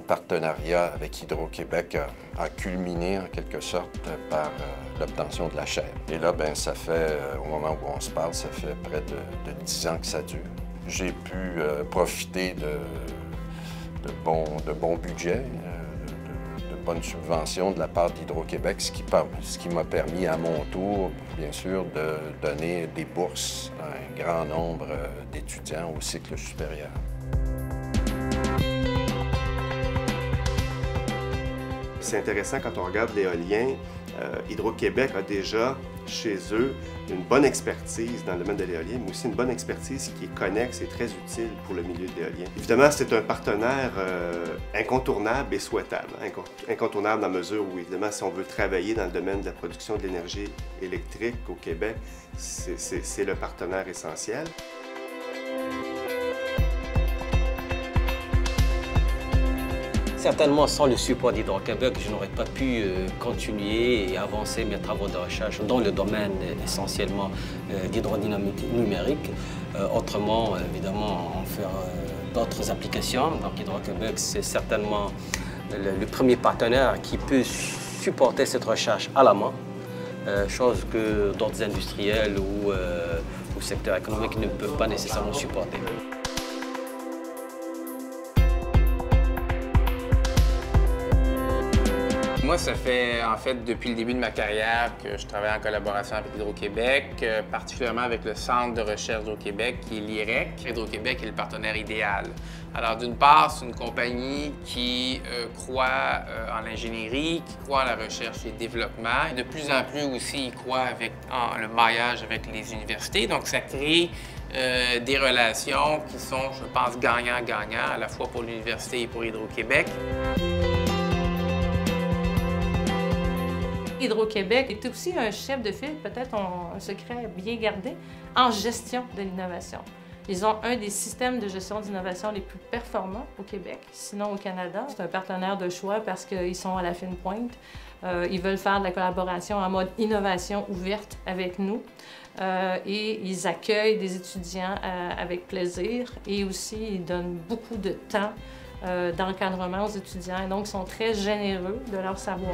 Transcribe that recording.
partenariat avec Hydro-Québec a culminé en quelque sorte par l'obtention de la chaire. Et là, bien, ça fait, au moment où on se parle, ça fait près de 10 ans que ça dure. J'ai pu profiter de bons budgets, de bonnes subventions de la part d'Hydro-Québec, ce qui m'a permis à mon tour, bien sûr, de donner des bourses à un grand nombre d'étudiants au cycle supérieur. C'est intéressant quand on regarde l'éolien. Hydro-Québec a déjà chez eux une bonne expertise dans le domaine de l'éolien, mais aussi une bonne expertise qui est connexe et très utile pour le milieu de l'éolien. Évidemment, c'est un partenaire incontournable et souhaitable. Incontournable dans la mesure où, évidemment, si on veut travailler dans le domaine de la production de l'énergie électrique au Québec, c'est le partenaire essentiel. Certainement, sans le support d'Hydro-Québec, je n'aurais pas pu continuer et avancer mes travaux de recherche dans le domaine essentiellement d'hydrodynamique numérique. Autrement, évidemment, en faire d'autres applications. Donc Hydro-Québec, c'est certainement le premier partenaire qui peut supporter cette recherche à la main, chose que d'autres industriels ou secteurs économiques ne peuvent pas nécessairement supporter. Moi, ça fait en fait depuis le début de ma carrière que je travaille en collaboration avec Hydro-Québec, particulièrement avec le Centre de recherche d'Hydro-Québec qui est l'IREC. Hydro-Québec est le partenaire idéal. Alors d'une part, c'est une compagnie qui croit en l'ingénierie, qui croit en la recherche et le développement, et de plus en plus aussi, il croit en le maillage avec les universités. Donc ça crée des relations qui sont, je pense, gagnant-gagnant, à la fois pour l'université et pour Hydro-Québec. Hydro-Québec est aussi un chef de file, peut-être un secret bien gardé, en gestion de l'innovation. Ils ont un des systèmes de gestion d'innovation les plus performants au Québec, sinon au Canada. C'est un partenaire de choix parce qu'ils sont à la fine pointe. Ils veulent faire de la collaboration en mode innovation ouverte avec nous. Et ils accueillent des étudiants avec plaisir et aussi ils donnent beaucoup de temps d'encadrement aux étudiants. Et donc, ils sont très généreux de leur savoir.